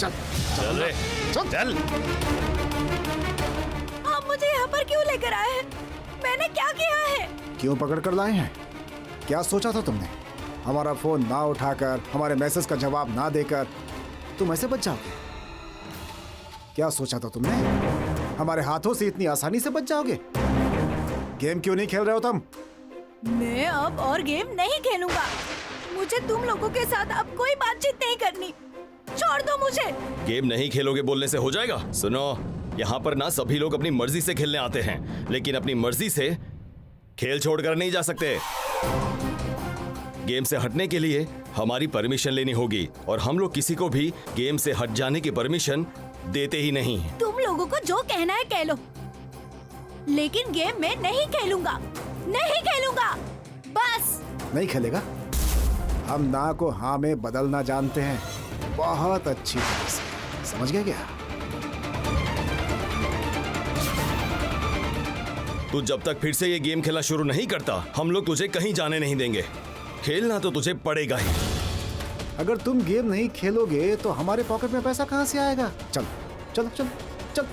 चल चल रे, चल। आप मुझे यहाँ पर क्यों लेकर आए हैं? मैंने क्या किया है? क्यों पकड़ कर लाए हैं? क्या सोचा था तुमने? हमारा फोन ना उठाकर, हमारे मैसेज का जवाब ना देकर तुम ऐसे बच जाओगे? क्या सोचा था तुमने? हमारे हाथों से इतनी आसानी से बच जाओगे? गेम क्यों नहीं खेल रहे हो तुम? मैं अब और गेम नहीं खेलूंगा। मुझे तुम लोगों के साथ अब कोई बातचीत नहीं करनी। छोड़ दो मुझे। गेम नहीं खेलोगे बोलने से हो जाएगा? सुनो, यहाँ पर ना सभी लोग अपनी मर्जी से खेलने आते हैं, लेकिन अपनी मर्जी से खेल छोड़कर नहीं जा सकते। गेम से हटने के लिए हमारी परमिशन लेनी होगी, और हम लोग किसी को भी गेम से हट जाने की परमिशन देते ही नहीं। तुम लोगों को जो कहना है कह लो, लेकिन गेम में नहीं खेलूंगा। नहीं खेलूंगा, बस। नहीं खेलेगा? हम ना को हाँ में बदलना जानते हैं बहुत अच्छी तरह से, समझ गया क्या? तू जब तक फिर से ये गेम खेलना शुरू नहीं करता, हम लोग तुझे कहीं जाने नहीं देंगे। खेलना तो तुझे पड़ेगा ही। अगर तुम गेम नहीं खेलोगे तो हमारे पॉकेट में पैसा कहाँ से आएगा? चल चल चल चल।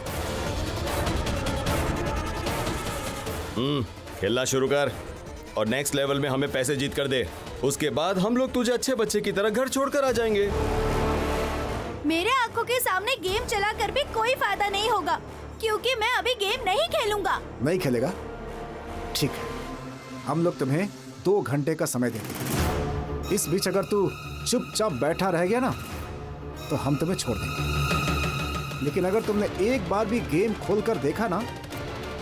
खेलना शुरू कर और नेक्स्ट लेवल में हमें पैसे जीत कर दे। उसके बाद हम लोग तुझे अच्छे बच्चे की तरह घर छोड़कर आ जाएंगे। मेरे आंखों के सामने गेम चलाकर भी कोई फायदा नहीं होगा, क्योंकि मैं अभी गेम नहीं खेलूंगा। नहीं खेलेगा? ठीक है, हम लोग तुम्हें 2 घंटे का समय देंगे। इस बीच अगर तू चुपचाप बैठा रह गया ना तो हम तुम्हें छोड़ देंगे, लेकिन अगर तुमने एक बार भी गेम खोलकर देखा ना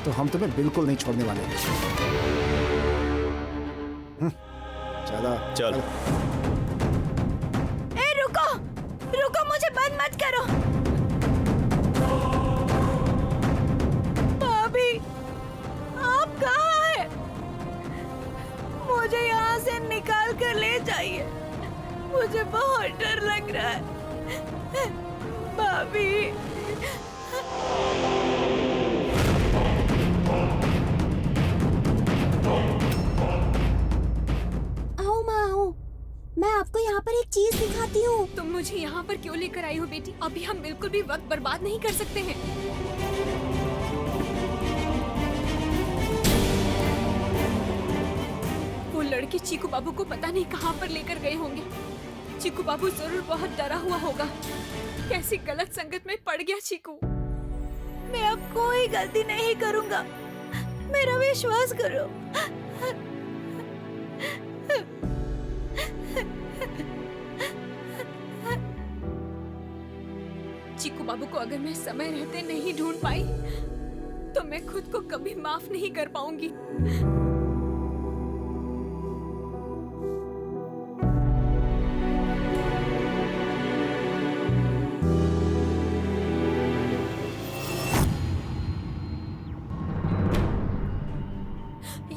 तो हम तुम्हें बिल्कुल नहीं छोड़ने वाले। चल। ए रुको, रुको, मुझे बंद मत करो। भाभी, आप कहाँ हैं? मुझे यहाँ से निकाल कर ले जाइए। मुझे बहुत डर लग रहा है। भाभी। आओ माँ आओ, मैं आपको यहाँ पर एक चीज दिखाती हूँ। तुम मुझे यहाँ पर क्यों लेकर आई हो बेटी? अभी हम बिल्कुल भी वक्त बर्बाद नहीं कर सकते हैं। वो लड़के चीकू बाबू को पता नहीं कहाँ पर लेकर गए होंगे। चीकू बाबू जरूर बहुत डरा हुआ होगा। कैसी गलत संगत में पड़ गया चीकू। मैं अब कोई गलती नहीं करूँगा, मेरा विश्वास करो। चीकू बाबू को अगर मैं समय रहते नहीं ढूंढ पाई तो मैं खुद को कभी माफ नहीं कर पाऊंगी।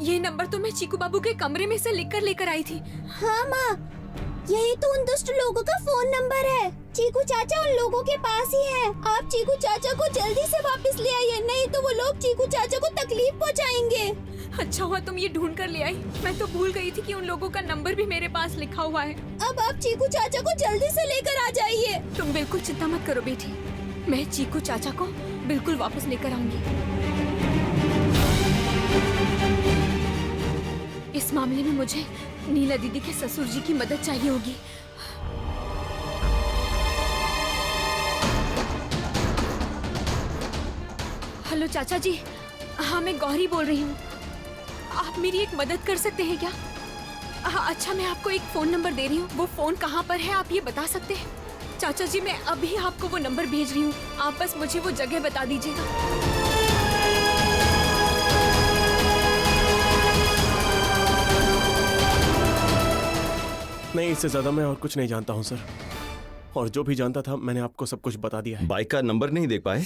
ये नंबर तो मैं चीकू बाबू के कमरे में से लिख कर लेकर आई थी। हाँ माँ, यही तो उन दुष्ट लोगों का फोन नंबर है। चीकू चाचा उन लोगों के पास ही है। आप चीकू चाचा को जल्दी से वापस ले आइए, नहीं तो वो लोग चीकू चाचा को तकलीफ पहुंचाएंगे। अच्छा हुआ तुम ये ढूंढ कर ले आई। मैं तो भूल गई थी कि उन लोगों का नंबर भी मेरे पास लिखा हुआ है। अब आप चीकू चाचा को जल्दी से लेकर आ जाइए। तुम बिल्कुल चिंता मत करो बेटी, मैं चीकू चाचा को बिल्कुल वापस लेकर आऊंगी। इस मामले में मुझे नीला दीदी के ससुर जी की मदद चाहिए होगी। हेलो चाचा जी, हाँ मैं गौरी बोल रही हूँ। आप मेरी एक मदद कर सकते हैं क्या? अच्छा मैं आपको एक फोन नंबर दे रही हूँ, वो फोन कहाँ पर है आप ये बता सकते हैं? चाचा जी मैं अभी आपको वो नंबर भेज रही हूँ, आप बस मुझे वो जगह बता दीजिएगा। नहीं, इससे ज्यादा मैं और कुछ नहीं जानता हूँ सर, और जो भी जानता था मैंने आपको सब कुछ बता दिया है। बाइक का नंबर नहीं देख पाए?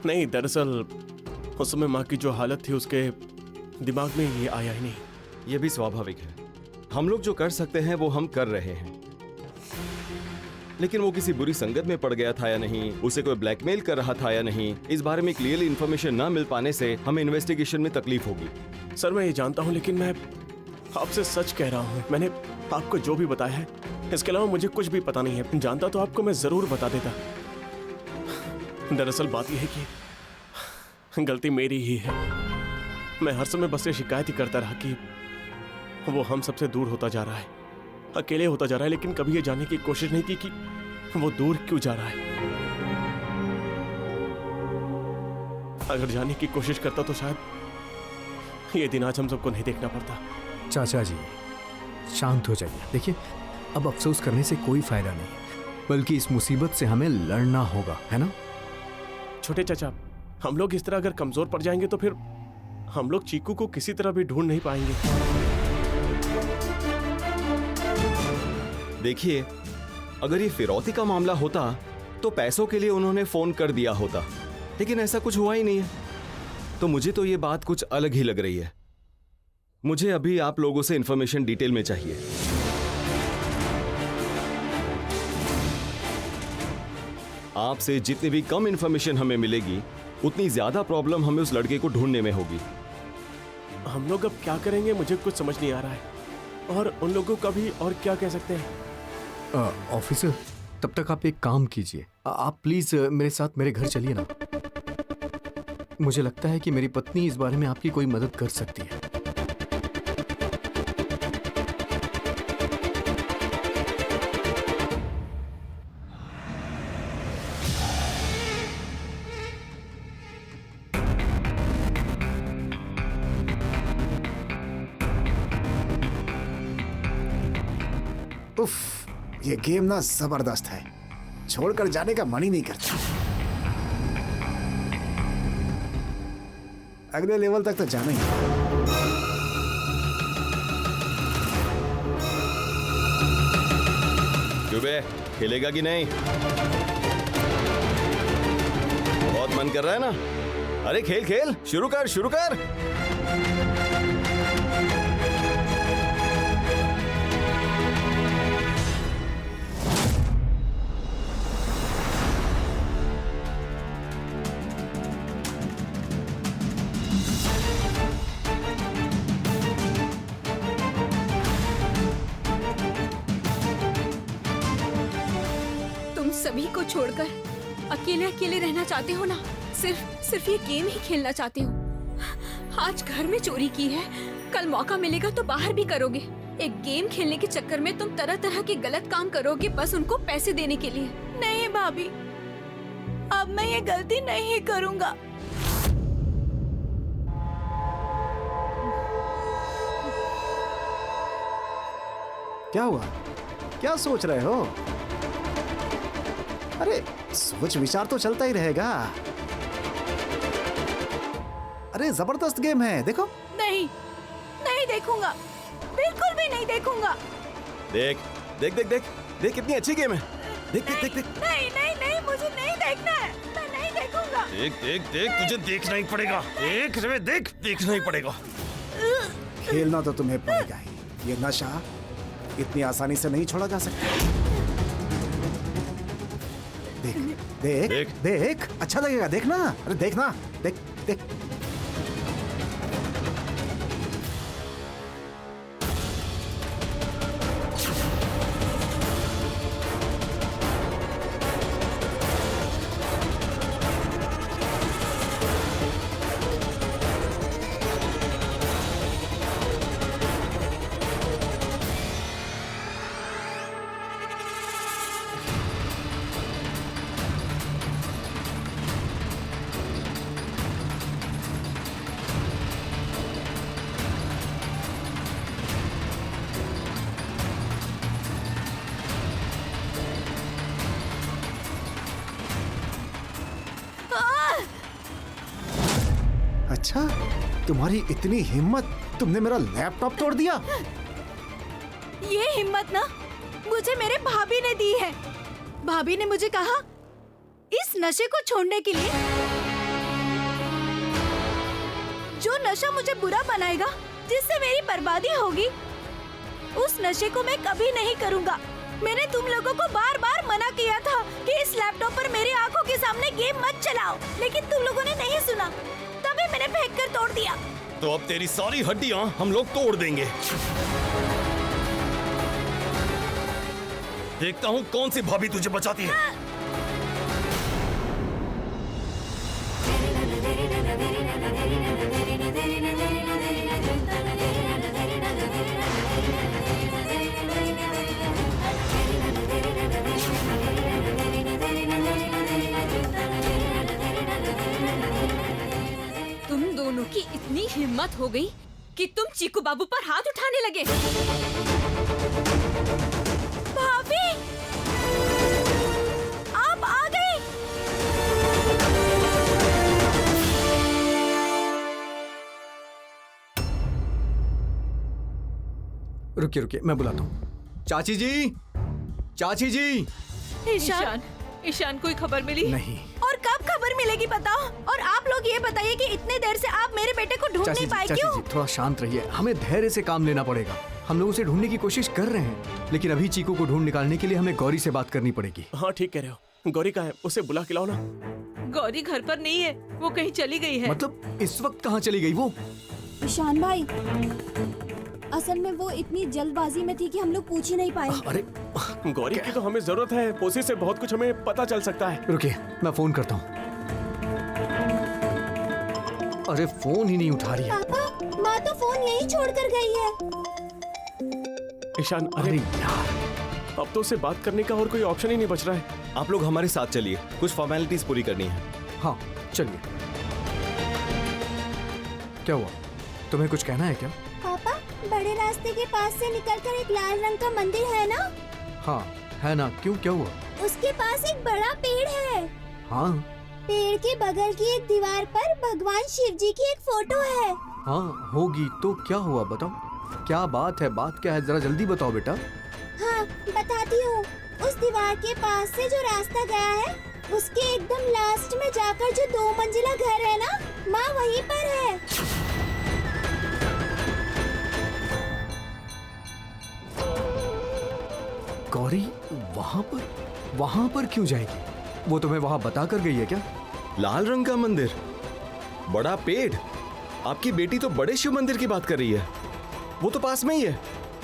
नहीं, दरअसल उस समय माँ की जो हालत थी उसके दिमाग में ये आया ही नहीं। ये भी स्वाभाविक है। हम लोग जो कर सकते हैं वो हम कर रहे हैं, लेकिन वो किसी बुरी संगत में पड़ गया था या नहीं, उसे कोई ब्लैकमेल कर रहा था या नहीं, इस बारे में क्लियरली इन्फॉर्मेशन ना मिल पाने से हमें इन्वेस्टिगेशन में तकलीफ होगी। सर मैं ये जानता हूँ, लेकिन आपसे सच कह रहा हूँ, मैंने आपको जो भी बताया है इसके अलावा मुझे कुछ भी पता नहीं है। जानता तो आपको मैं जरूर बता देता। दरअसल बात यह है कि गलती मेरी ही है। मैं हर समय बस ये शिकायत ही करता रहा कि वो हम सबसे दूर होता जा रहा है, अकेले होता जा रहा है, लेकिन कभी ये जानने की कोशिश नहीं की कि वो दूर क्यों जा रहा है। अगर जानने की कोशिश करता तो शायद ये दिन आज हम सबको नहीं देखना पड़ता। चाचा जी शांत हो जाइए। देखिए, अब अफसोस करने से कोई फायदा नहीं, बल्कि इस मुसीबत से हमें लड़ना होगा, है ना? छोटे चाचा, हम लोग इस तरह अगर कमजोर पड़ जाएंगे तो फिर हम लोग चीकू को किसी तरह भी ढूंढ नहीं पाएंगे। देखिए, अगर ये फिरौती का मामला होता तो पैसों के लिए उन्होंने फोन कर दिया होता, लेकिन ऐसा कुछ हुआ ही नहीं है। तो मुझे तो ये बात कुछ अलग ही लग रही है। मुझे अभी आप लोगों से इंफॉर्मेशन डिटेल में चाहिए। आपसे जितनी भी कम इंफॉर्मेशन हमें मिलेगी उतनी ज्यादा प्रॉब्लम हमें उस लड़के को ढूंढने में होगी। हम लोग अब क्या करेंगे मुझे कुछ समझ नहीं आ रहा है, और उन लोगों का भी और क्या कह सकते हैं। ऑफिसर, तब तक आप एक काम कीजिए, आप प्लीज मेरे साथ मेरे घर चलिए ना। मुझे लगता है कि मेरी पत्नी इस बारे में आपकी कोई मदद कर सकती है। उफ, ये गेम ना जबरदस्त है, छोड़कर जाने का मन ही नहीं करता। अगले लेवल तक तो जाना ही है। क्यों बे, खेलेगा कि नहीं? बहुत मन कर रहा है ना? अरे खेल खेल, शुरू कर शुरू कर। सभी को छोड़कर अकेले अकेले रहना चाहते हो ना? सिर्फ ये गेम ही खेलना चाहते हो? आज घर में चोरी की है, कल मौका मिलेगा तो बाहर भी करोगे। एक गेम खेलने के चक्कर में तुम तरह तरह के गलत काम करोगे बस उनको पैसे देने के लिए। नहीं भाभी, अब मैं ये गलती नहीं करूंगा। क्या हुआ? क्या सोच रहे हो? अरे सोच विचार तो चलता ही रहेगा। अरे जबरदस्त गेम है, देखो। नहीं, नहीं देखूंगा, बिल्कुल भी नहीं देखूंगा। देख देख देख देख देख, कितनी अच्छी गेम है। देख देख देख देख। नहीं नहीं नहीं, मुझे नहीं देखना है, मैं नहीं देखूंगा। देख देख देख, तुझे देखना ही पड़ेगा। देख रे देख, देखना ही पड़ेगा। खेलना तो तुम्हें पड़ेगा ही। ये नशा इतनी आसानी से नहीं छोड़ा जा सकता। देख देख देख। देख, अच्छा लगेगा, देखना। अरे देखना, देख देख। अच्छा, तुम्हारी इतनी हिम्मत, तुमने मेरा लैपटॉप तोड़ दिया। ये हिम्मत ना मुझे मेरे भाभी ने दी है। भाभी ने मुझे कहा इस नशे को छोड़ने के लिए, जो नशा मुझे बुरा बनाएगा, जिससे मेरी बर्बादी होगी, उस नशे को मैं कभी नहीं करूंगा। मैंने तुम लोगों को बार बार मना किया था कि इस लैपटॉप पर मेरी आंखों के सामने गेम मत चलाओ, लेकिन तुम लोगों ने नहीं सुना। तभी मैंने फेंक कर तोड़ दिया। तो अब तेरी सारी हड्डियां हम लोग तोड़ देंगे। देखता हूं कौन सी भाभी तुझे बचाती है। तुम दोनों की इतनी हिम्मत हो गई कि तुम चीकू बाबू पर हाथ उठाने लगे। भाभी, आप आ गए। रुकिए रुकिए, मैं बुलाता हूँ। चाची जी, चाची जी। ईशान, ईशान कोई खबर मिली? नहीं। और कब खबर मिलेगी बताओ? और आप लोग ये बताइए कि इतने देर से आप मेरे बेटे को ढूंढ चाची नहीं जी, पाए चाची क्यों? जी, थोड़ा शांत रहिए। हमें धैर्य से काम लेना पड़ेगा। हम लोग उसे ढूंढने की कोशिश कर रहे हैं, लेकिन अभी चीकू को ढूंढ निकालने के लिए हमें गौरी से बात करनी पड़ेगी। हाँ ठीक कह रहे हो। गौरी कहाँ है? उसे बुला के लाओ ना। गौरी घर पर नहीं है, वो कहीं चली गई है। मतलब इस वक्त कहाँ चली गई वो? ईशान भाई, असल में वो इतनी जल्दबाजी में थी कि हम लोग पूछ ही नहीं पाए। अरे गौरी की तो हमें जरूरत है। उसी से बहुत कुछ हमें पता चल सकता है। रुकिए, मैं फोन करता हूँ। अरे फोन ही नहीं उठा रही है। पापा, माँ तो फोन यहीं छोड़कर गई है। ईशान, अरे अरे यार, अब तो उसे बात करने का और कोई ऑप्शन ही नहीं बच रहा है। आप लोग हमारे साथ चलिए, कुछ फॉर्मेलिटीज पूरी करनी है। हाँ चलिए। क्या हुआ, तुम्हें कुछ कहना है क्या? पापा, बड़े रास्ते के पास से निकलकर एक लाल रंग का मंदिर है ना? हाँ है ना, क्यों, क्या हुआ? उसके पास एक बड़ा पेड़ है। हाँ पेड़ के बगल की एक दीवार पर भगवान शिव जी की एक फोटो है। हाँ होगी तो क्या हुआ, बताओ क्या बात है, बात क्या है, जरा जल्दी बताओ बेटा। हाँ बताती हूँ। उस दीवार के पास से जो रास्ता गया है, उसके एकदम लास्ट में जाकर जो 2 मंजिला घर है ना, माँ वहीं पर है। गौरी वहाँ पर क्यों जाएगी? वो तुम्हें वहाँ बता कर गई है क्या? लाल रंग का मंदिर, बड़ा पेड़। आपकी बेटी तो बड़े शिव मंदिर की बात कर रही है। वो तो पास में ही है।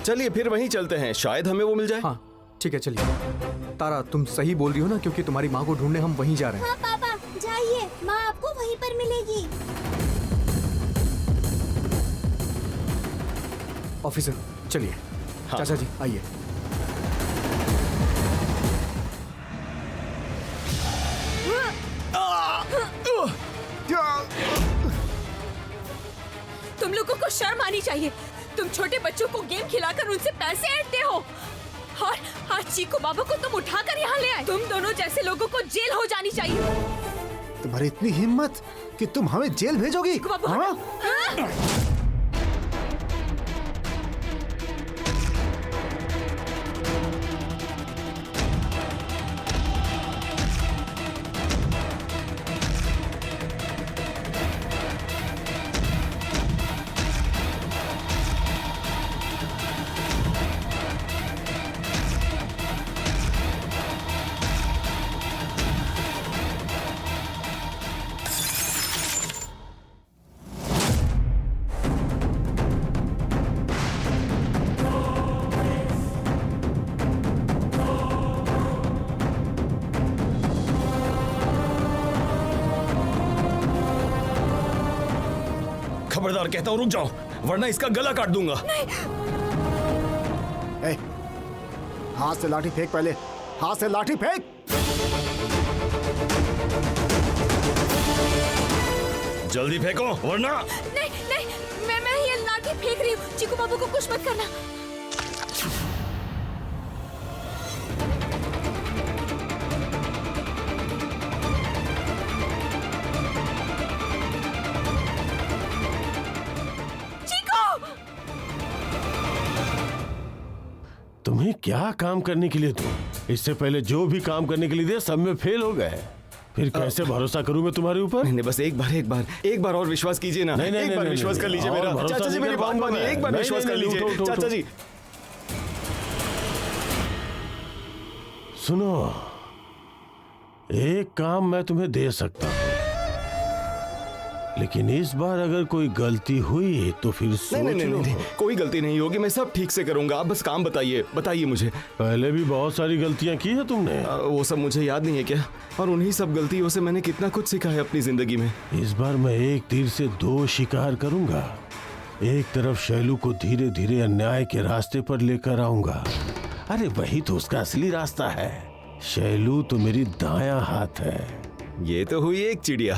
चलिए फिर वहीं चलते हैं, शायद हमें वो मिल जाए। हाँ ठीक है चलिए। तारा तुम सही बोल रही हो ना, क्योंकि तुम्हारी माँ को ढूंढने हम वहीं जा रहे हैं। हाँ पापा, जाइए, माँ आपको वहीं पर मिलेगी। ऑफिसर चलिए। हाँ। चाचा जी आइए। तुम लोगों को शर्म आनी चाहिए। तुम छोटे बच्चों को गेम खिलाकर उनसे पैसे ऐंठते हो, और आज चीकू बाबू को तुम उठाकर यहाँ ले आए। तुम दोनों जैसे लोगों को जेल हो जानी चाहिए। तुम्हारी इतनी हिम्मत कि तुम हमें जेल भेजोगी? चीकू बाबू, हाँ? हाँ? खबरदार कहता हूँ, रुक जाओ वरना इसका गला काट दूंगा। ए, हाथ से लाठी फेंक, पहले हाथ से लाठी फेंक। जल्दी फेंको वरना। नहीं नहीं, मैं ये लाठी फेंक रही हूँ। चीकू बाबू को कुछ मत करना। तुम्हें क्या काम करने के लिए दूं? इससे पहले जो भी काम करने के लिए दिया सब में फेल हो गए। फिर कैसे भरोसा करूं मैं तुम्हारे ऊपर? नहीं बस एक बार और विश्वास कीजिए ना। नहीं, नहीं, एक बार नहीं, विश्वास कर नहीं, लीजिए और मेरा। भरोसा चाचा जी नहीं मेरी कर बात पाऊंगा मानिए, मैं। एक बार नहीं, विश्वास कर नहीं, नहीं, लीजिए उठो, चाचा उठो। जी। सुनो, एक काम मैं तुम्हें दे सकता हूं। लेकिन इस बार अगर कोई गलती हुई तो फिर सोच नहीं, लो। कोई गलती नहीं होगी, मैं सब ठीक से करूंगा। आप बस काम बताइए मुझे। पहले भी बहुत सारी गलतियां की है तुमने। वो सब मुझे याद नहीं है क्या? और उन्हीं सब गलतियों से मैंने कितना कुछ सीखा है अपनी जिंदगी में। इस बार मैं एक तीर से दो शिकार करूंगा। एक तरफ शैलू को धीरे धीरे अन्याय के रास्ते पर लेकर आऊंगा। अरे वही तो उसका असली रास्ता है। शैलू तो मेरी दायां हाथ है। ये तो हुई एक चिड़िया।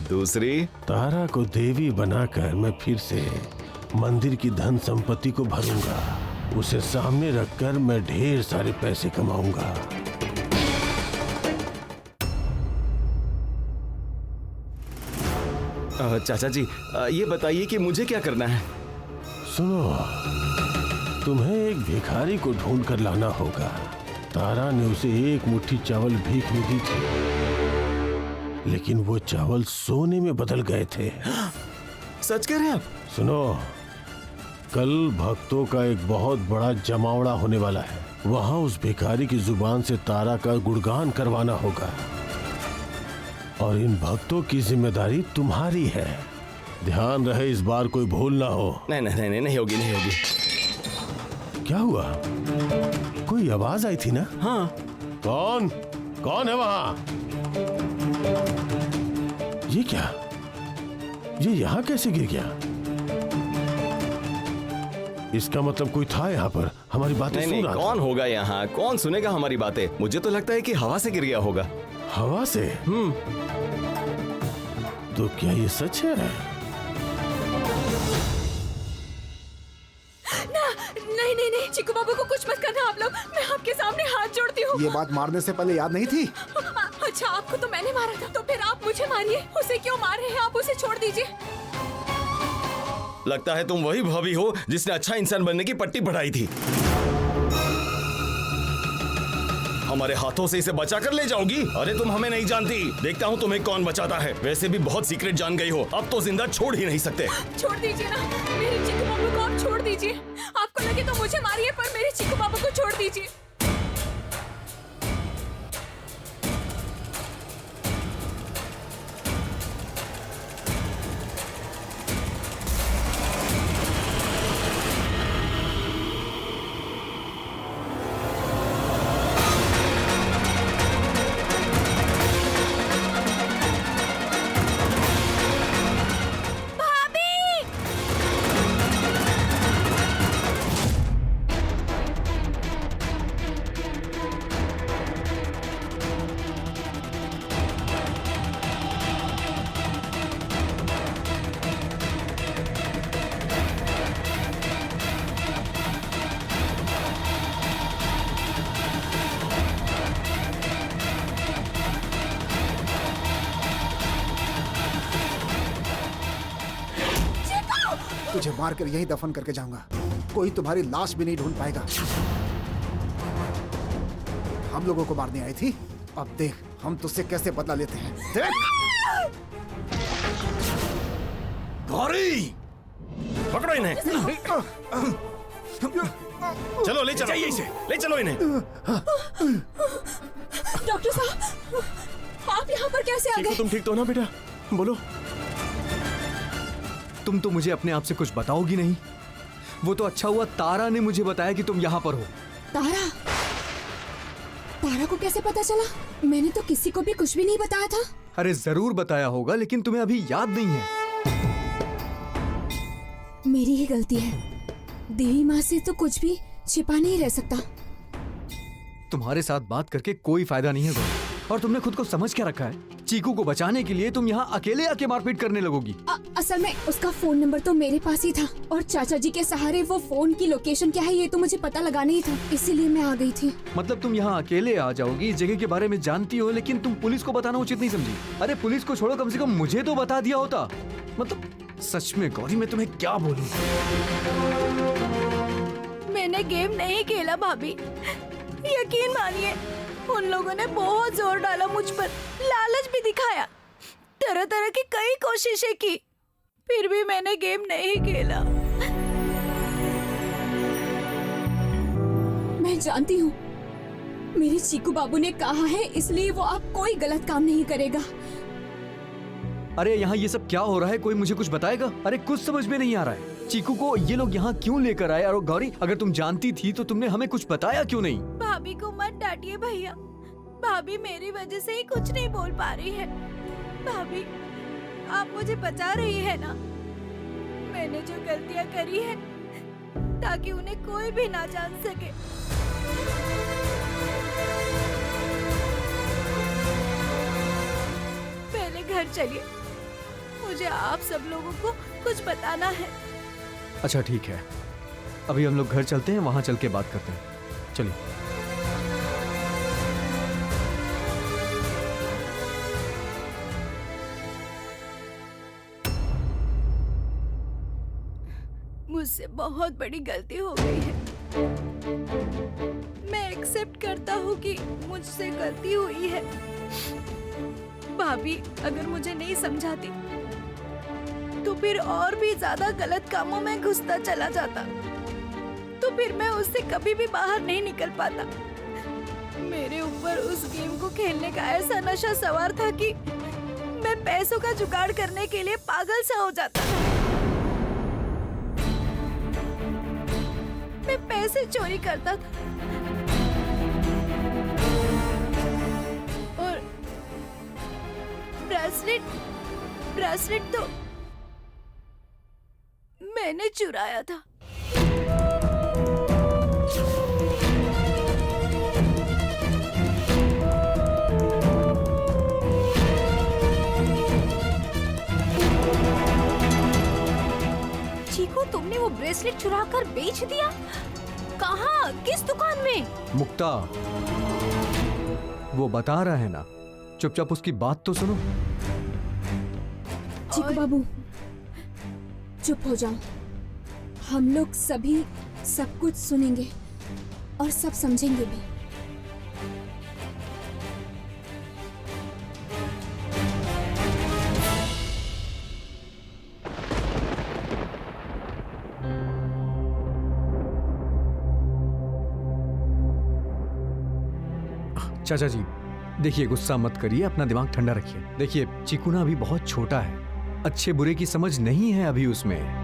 दूसरी, तारा को देवी बनाकर मैं फिर से मंदिर की धन संपत्ति को भरूंगा। उसे सामने रखकर मैं ढेर सारे पैसे कमाऊंगा। चाचा जी, ये बताइए कि मुझे क्या करना है? सुनो, तुम्हें एक भिखारी को ढूंढ कर लाना होगा। तारा ने उसे एक मुट्ठी चावल भीख में दी थी, लेकिन वो चावल सोने में बदल गए थे। सच कह रहे हैं आप? सुनो, कल भक्तों का एक बहुत बड़ा जमावड़ा होने वाला है। वहां उस भिखारी की जुबान से तारा का गुणगान करवाना होगा, और इन भक्तों की जिम्मेदारी तुम्हारी है। ध्यान रहे इस बार कोई भूल ना हो। नहीं होगी। क्या हुआ? कोई आवाज आई थी ना? हाँ। कौन है वहां? ये क्या? ये यहाँ कैसे गिर गया? इसका मतलब कोई था यहाँ पर, हमारी बातें सुन रहा था। कौन होगा यहाँ? कौन सुनेगा हमारी बातें? मुझे तो लगता है कि हवा से गिर गया होगा। हवा से? तो क्या ये सच है? नहीं, चिकू बाबू को कुछ मत करना आप लोग। मैं आपके सामने हाथ जोड़ती हूँ। ये बात मारने से पहले याद नहीं थी? अच्छा, आपको तो मैंने मारा था, तो फिर आप मुझे मारिए। उसे क्यों मार रहे हैं आप? उसे छोड़ दीजिए। लगता है तुम वही भाभी हो जिसने अच्छा इंसान बनने की पट्टी बढ़ाई थी। हमारे हाथों से इसे बचा कर ले जाओगी? अरे तुम हमें नहीं जानती, देखता हूँ तुम्हें कौन बचाता है। वैसे भी बहुत सीक्रेट जान गई हो, अब तो जिंदा छोड़ ही नहीं सकते। छोड़ दीजिए ना मेरे चिकू बाबू को, आप छोड़ दीजिए। आपको लगे तो मुझे मारिए, पर मेरे चिकू बाबू को छोड़ दीजिए। तुझे मारकर यही दफन करके जाऊंगा। कोई तुम्हारी लाश भी नहीं ढूंढ पाएगा। हम लोगों को मारने आई थी, अब देख हम तुझसे कैसे बदला लेते हैं। देख। गौरी, पकड़ो इन्हें। चलो ले चलो इसे, ले चलो इन्हें। डॉक्टर साहब, आप यहाँ पर कैसे आ गए? तुम ठीक तो ना बेटा? बोलो। तुम तो मुझे अपने आप से कुछ बताओगी नहीं। वो तो अच्छा हुआ तारा ने मुझे बताया कि तुम यहाँ पर हो। तारा को कैसे पता चला? मैंने तो किसी को भी कुछ भी नहीं बताया था। अरे जरूर बताया होगा, लेकिन तुम्हें अभी याद नहीं है। मेरी ही गलती है। देवी माँ से तो कुछ भी छिपा नहीं रह सकता। तुम्हारे साथ बात करके कोई फायदा नहीं है गौरी। और तुमने खुद को समझ क्या रखा है? चीकू को बचाने के लिए तुम यहाँ अकेले आके मारपीट करने लगोगी। असल में उसका फोन नंबर तो मेरे पास ही था, और चाचा जी के सहारे वो फोन की लोकेशन क्या है ये तो मुझे पता लगाना ही था, इसीलिए मैं आ गई थी। मतलब तुम यहाँ अकेले आ जाओगी, इस जगह के बारे में जानती हो, लेकिन तुम पुलिस को बताना उचित नहीं समझी। अरे पुलिस को छोड़ो, कम से कम मुझे तो बता दिया होता। मतलब सच में गौरी, मैं तुम्हें क्या बोलूं? मैंने गेम नहीं खेला भाभी, यकीन मानिए। उन लोगों ने बहुत जोर डाला मुझ पर, लालच भी दिखाया, तरह तरह की कई कोशिशें की, फिर भी मैंने गेम नहीं खेला। मैं जानती हूँ, मेरे चीकू बाबू ने कहा है, इसलिए वो आप कोई गलत काम नहीं करेगा। अरे यहाँ ये सब क्या हो रहा है, कोई मुझे कुछ बताएगा? अरे कुछ समझ में नहीं आ रहा है। चीकू को ये लोग यहाँ क्यों लेकर आए? और गौरी, अगर तुम जानती थी तो तुमने हमें कुछ बताया क्यों नहीं? भाभी को मत डांटिए भैया, भाभी मेरी वजह से ही कुछ नहीं बोल पा रही है। भाभी आप मुझे बचा रही है ना? मैंने जो गलतियाँ करी है ताकि उन्हें कोई भी ना जान सके। पहले घर चलिए, मुझे आप सब लोगों को कुछ बताना है। अच्छा ठीक है, अभी हम लोग घर चलते हैं, वहां चल के बात करते हैं। चलिए। मुझसे बहुत बड़ी गलती हो गई है। मैं एक्सेप्ट करता हूँ कि मुझसे गलती हुई है। भाभी अगर मुझे नहीं समझाती तो फिर और भी ज्यादा गलत कामों में घुसता चला जाता, तो फिर मैं उससे कभी भी बाहर नहीं निकल पाता। मेरे ऊपर उस गेम को खेलने का ऐसा नशा सवार था कि मैं पैसों का जुगाड़ करने के लिए पागल सा हो जाता। मैं पैसे चोरी करता था और ब्रेसलेट तो मैंने चुराया था। चीकू, तुमने वो ब्रेसलेट चुराकर बेच दिया? कहाँ? किस दुकान में? मुक्ता, वो बता रहा है ना, चुपचाप उसकी बात तो सुनो। चीकू बाबू चुप हो जाओ, हम लोग सभी सब कुछ सुनेंगे और सब समझेंगे भी। चाचा जी देखिए, गुस्सा मत करिए, अपना दिमाग ठंडा रखिए। देखिए चीकू ना अभी बहुत छोटा है, अच्छे बुरे की समझ नहीं है अभी उसमें।